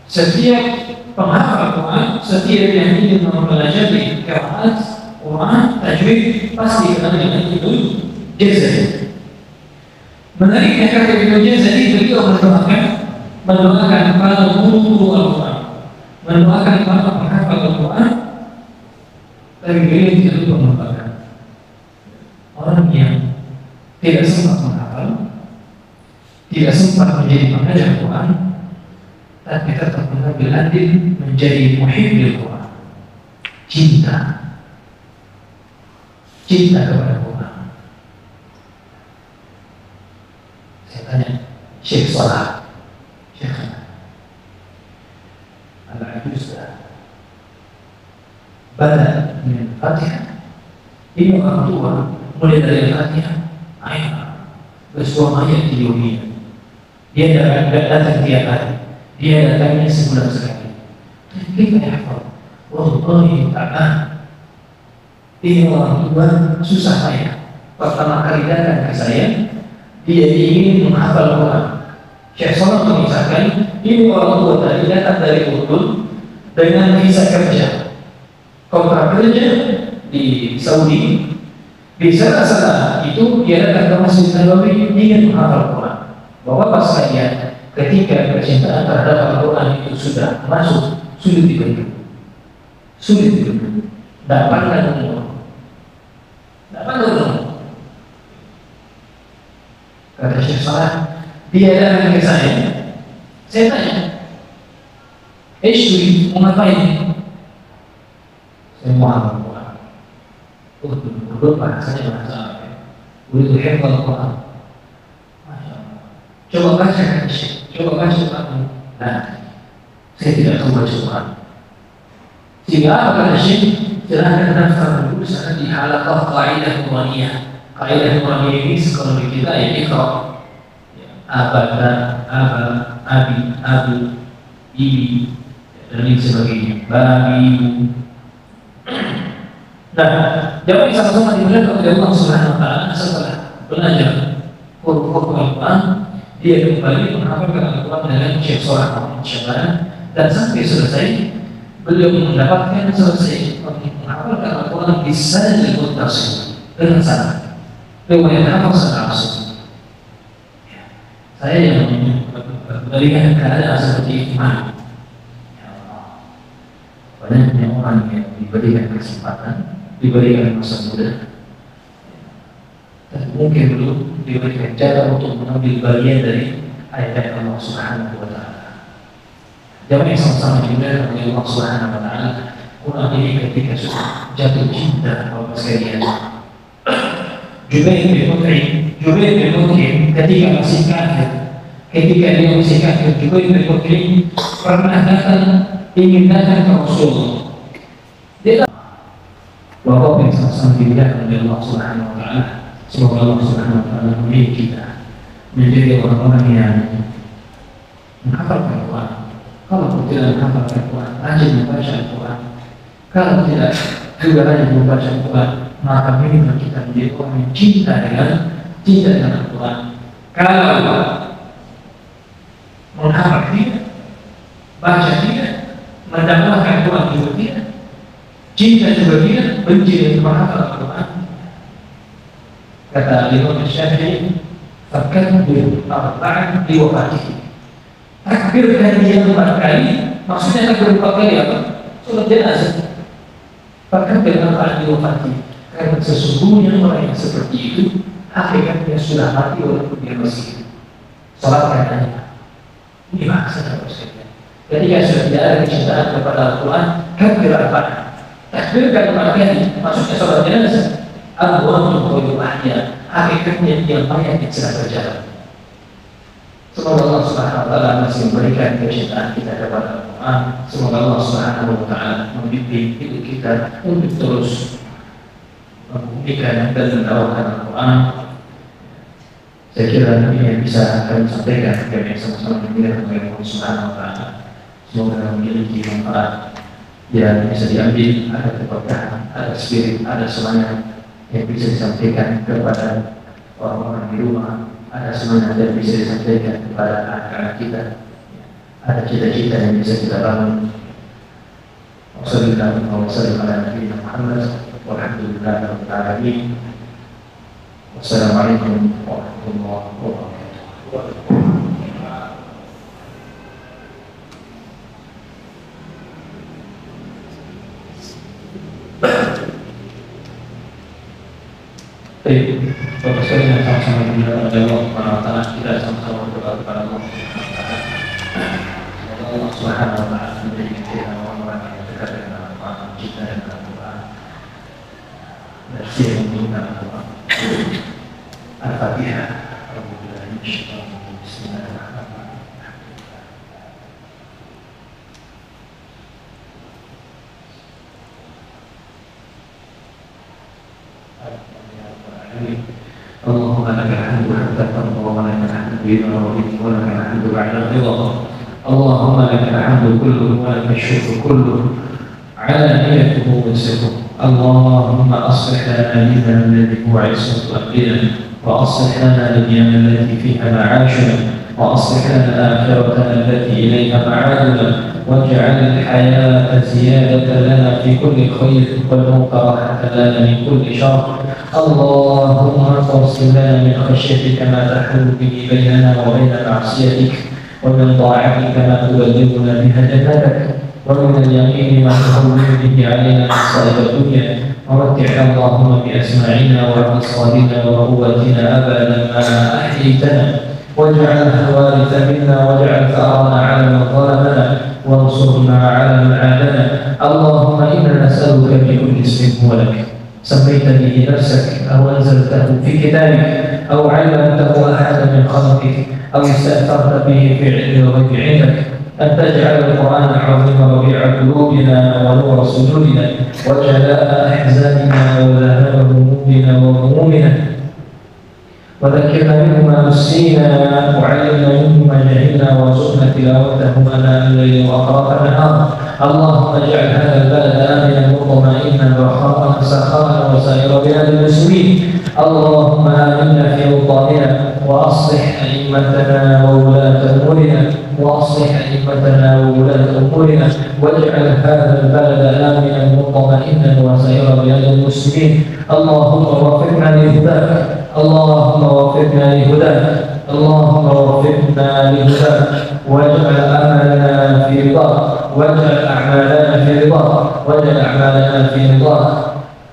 setiap penghafal Quran, setiap yang ingin mempelajari qiraat Quran, tajwid, pasti kenal dengan Ibnu Jazari. Menariknya kata Ibnu Jazari, beliau mendoakan para guru Al-Quran, mendoakan para penghafal Al-Quran, tapi beliau tidak lupa mendoakan orang yang tidak sempat menghafal, tidak sempat menjadi pengajar Al-Quran, tapi tetap mengambil andil menjadi muhibbil Quran, cinta kepada Quran. Saya tanya Syekh Salah, Syekh Al-Ajuzah, Bada min Fatihah. Ini orang tua mulai dari Fatihah, ayat bersuara ayat di dunia. Dia datang tiap hari, dia datangnya sebulan sekali. Kita hafal, wallahi ta'ala. Ini orang tua susah saya. Pertama kali datang ke saya, dia ingin menghafal Quran. Syekh Salah mengisahkan, ini orang tua tadi datang dari Urdun dengan visa kerja, kontrak kerja di Saudi. Di sana itu dia datang ke Masjid Nabawi ingin menghafal Quran. Bapak sekalian, ketika kecintaan terhadap Al-Quran itu sudah masuk, sulit dibendung, tidak pandang umur, kata Syekh Salah. Dia datang ke saya tanya, Ishtui, mau ngapain? Saya mau hafal Quran. Bahasanya bahasa apa? Uridu hifdzal Quran. Coba baca Quran. Nah, saya tidak tahu baca Quran. Sehingga apa kata Syekh? Silahkan daftar dulu sana di halaqah Qaidah Quraniyah. Qaidah Quraniyah ini sekolah kita ya Iqra. Abada, abi, abu, ibi, dan lain sebagainya. Babi. Nah, jawab sama-sama dimulai oleh Allah Subhanahu wa Ta'ala. Setelah belajar huruf-huruf Al-Quran, dia kembali menghafalkan Al-Quran dengan Syekh Salah dan sampai selesai beliau mendapatkan selesai menghafalkan Al-Quran di sajdatul muntasib dengan sana. Beliau menghafal secara langsung. Saya yang melihat keadaan seperti itu, ya Allah, banyaknya orang yang diberikan kesempatan, diberikan masa muda, dan mungkin belum diberikan cara untuk mengambil bagian dari ayat-ayat Allah Subhanahu wa Ta'ala. Jamaah yang sama-sama dimuliakan oleh Allah Subhanahu wa Ta'ala, Quran ini ketika sudah jatuh cinta Bapak sekalian. Jubair bin Mut'im ketika masih kafir, Jubair bin Mut'im pernah ingin datang ke Rasulullah. Dia Bapak yang sama-sama dimuliakan oleh Allah Subhanahu wa Ta'ala. Semoga Allah Subhanahu wa Ta'ala memilih kita menjadi orang-orang yang menghafal Al-Quran. Kalau tidak menghafal Al-Quran, rajin membaca Al-Quran, Kalau tidak juga hanya membaca Al-Quran, maka minimal kita menjadi orang yang cinta dengan Al-Quran. Kalau menghafal tidak, baca tidak, mendapatkan Al-Quran juga tidak, cinta juga tidak, benci dengan menghafal Al-Quran. Kata Imam Syafi'i, "Fakabbir arba'an li wafatihi." Takbirkan dia 4 kali, maksudnya takbir 4 kali apa? Surat jenazah. Fakabbir arba'an li wafatihi. Karena sesungguhnya orang yang seperti itu hakikatnya sudah mati walaupun dia masih hidup. Salatkan aja. Ini bahasa Rasulullah. Ketika sudah tidak ada kecintaan kepada Al-Quran, kabbir arba'an. Takbirkan 4 kali, maksudnya salat jenazah. Al-Quran untuk wahnya, hakikatnya dia mayat yang sedang berjalan. Semoga Allah Subhanahu wa Ta'ala masih memberikan kecintaan kita kepada Al-Quran. Semoga Allah Subhanahu wa Ta'ala membimbing hidup kita untuk terus membuktikan dan mendakwahkan Al-Quran. Saya kira ini yang bisa kami sampaikan kami sama-sama mendengar dari Allah Subhanahu wa Ta'ala. Semoga memiliki manfaat yang bisa diambil, ada keberkahan, ada spirit, ada semangat yang bisa disampaikan kepada orang-orang di rumah, ada semangat yang bisa disampaikan kepada anak-anak kita, ada cita-cita yang bisa kita bangun. Wassalamualaikum warahmatullahi wabarakatuh. Wassalamualaikum warahmatullahi wabarakatuh. Bapak sekalian, sama-sama berdoa kepada Allah Subhanahu wa Ta'ala. Kita sama-sama berdoa kepada Allah semoga Allah Subhanahu wa Ta'ala menjadikan kita orang-orang yang dekat dengan Al-Quran, cinta dengan Al-Quran, dan siap mengingat Al-Quran. Al-Fatihah. Bismillahirrahmanirrahim. اللهم لك الحمد حتى ترضى ولك الحمد إذا رضيت ولك الحمد بعد الرضا. اللهم لك الحمد كله ولك الشكر كله علانيته وسره. اللهم أصلح لنا ديننا الذي هو عصمة أمرنا، وأصلح لنا دنيانا التي فيها معاشنا، وأصلح لنا آخرتنا التي إليها معادنا، واجعل الحياة زيادة لنا في كل خير والموت راحة لنا من كل شر. اللهم اقسم لنا من خشيتك ما تحول به بيننا وبين معصيتك، ومن طاعتك ما تبلغنا بها جنتك، ومن اليقين ما تهون به علينا مصائب الدنيا. ومتعنا اللهم بأسماعنا وأبصارنا وقوتنا أبدا ما أحييتنا، واجعلها الوارث منا، واجعل ثأرنا على من ظلمنا، وانصرنا على من عادنا. اللهم إنا نسألك بكل اسم هو لك سميت به نفسك، أو أنزلته في كتابك، أو علمته أحدا من خلقك، أو استأثرت به في علم الغيب عندك، أن تجعل القرآن العظيم ربيع قلوبنا ونور صدورنا، وجلاء أحزاننا وذهاب همومنا وغمومنا، وذكرنا منه ما نسينا، وعلمنا منه ما جهلنا، وارزقنا تلاوته آناء الليل وأطراف النهار. اللهم اجعل هذا البلد آمنا مطمئنا رخاء سخاء وسائر بلاد المسلمين. اللهم آمنا في أوطاننا، وأصلح أئمتنا وولاة أمورنا، وأصلح أئمتنا وولاة أمورنا، واجعل هذا البلد آمنا مطمئنا وسائر بلاد المسلمين. اللهم وفقنا لهداك، اللهم وفقنا لهداك، اللهم وفقنا لهداك، واجعل أملنا في رضاك، واجعل أعمالنا في رضاك، واجعل أعمالنا في رضاك.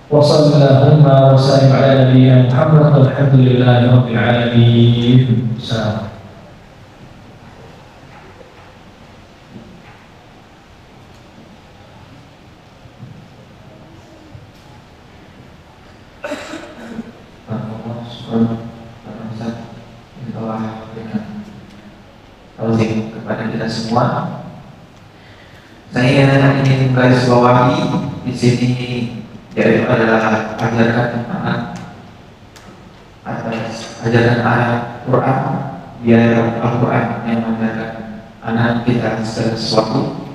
وصلى اللهم وسلم على نبينا محمد والحمد لله رب العالمين. السلام. Tausiah kepada kita semua. Saya ingin garis bawahi di sini, yaitu adalah ajarkan anak atas ajaran Al-Quran, biar Al-Quran yang mengajarkan anak kita segala sesuatu.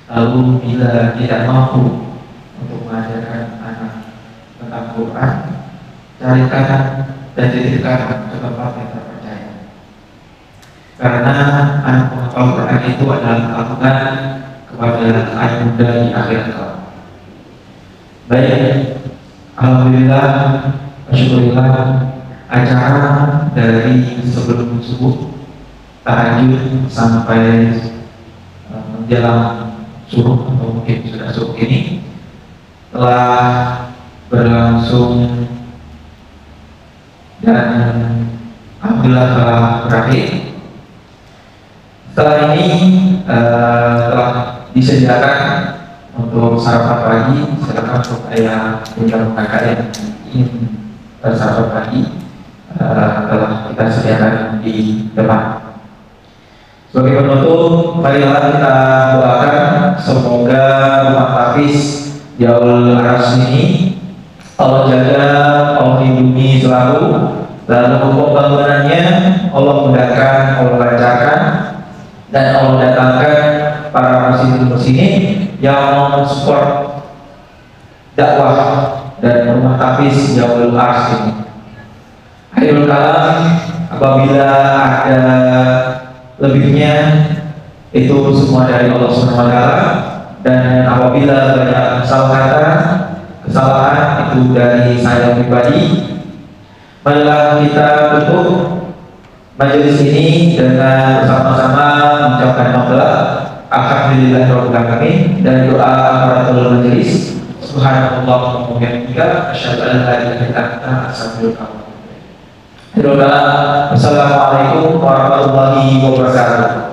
Lalu bila tidak mampu untuk mengajarkan anak tentang Quran, carikan dan titipkan ke tempat yang terpercaya. Karena anak menghafal Quran itu adalah tabungan kepada ayah bunda di akhirat kelak. Baik, alhamdulillah, syukurillah, acara dari sebelum subuh tahajud sampai menjelang subuh atau mungkin sudah subuh ini telah berlangsung dan alhamdulillah telah berakhir. Setelah ini telah disediakan untuk sarapan pagi. Silakan untuk ayah bunda kakak yang ingin bersarapan pagi telah kita sediakan di depan. Sebagai penutup, marilah kita doakan semoga rumah Hafiz Jaul Aras ini Allah jaga, Allah lindungi selalu, lalu pembangunannya Allah mudahkan, Allah lancarkan, dan Allah datangkan para muslimin yang mensupport dakwah dan rumah Hafiz Jaul Aras ini. Akhirul kalam, apabila ada lebihnya itu semua dari Allah SWT, dan apabila banyak salah kata, kesalahan itu dari saya pribadi, marilah kita tutup majelis ini dengan bersama-sama mengucapkan hamdalah alhamdulillahirabbil alamin dan doa kafaratul majelis. Subhanallah wa bihamdika asyhadu an la ilaha illa anta astaghfiruka wa atubu ilaik. Assalamualaikum warahmatullahi wabarakatuh.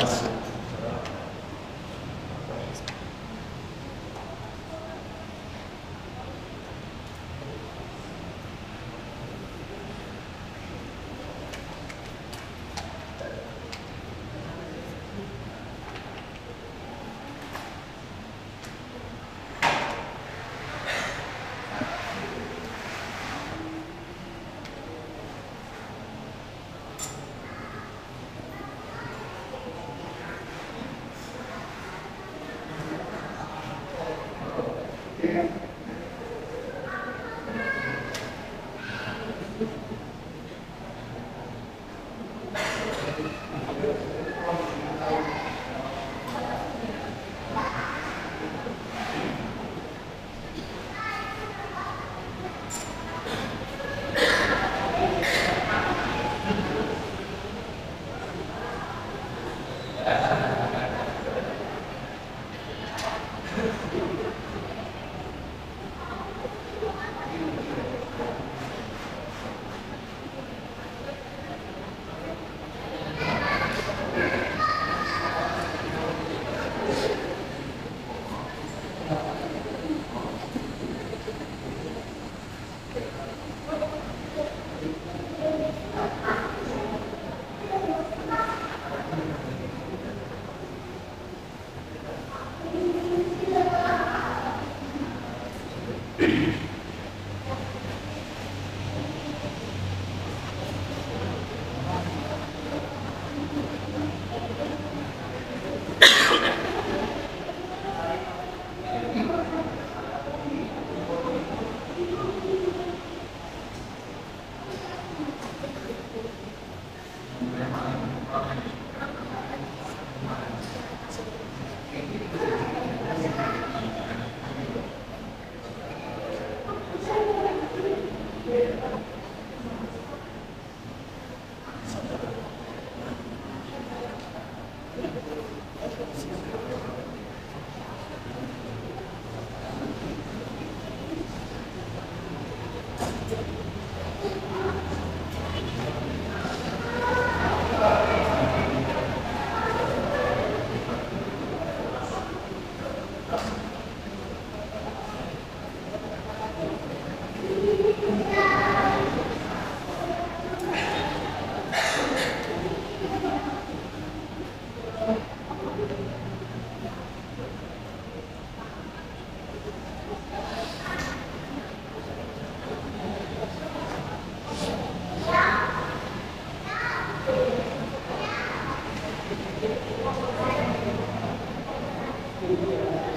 Thank you.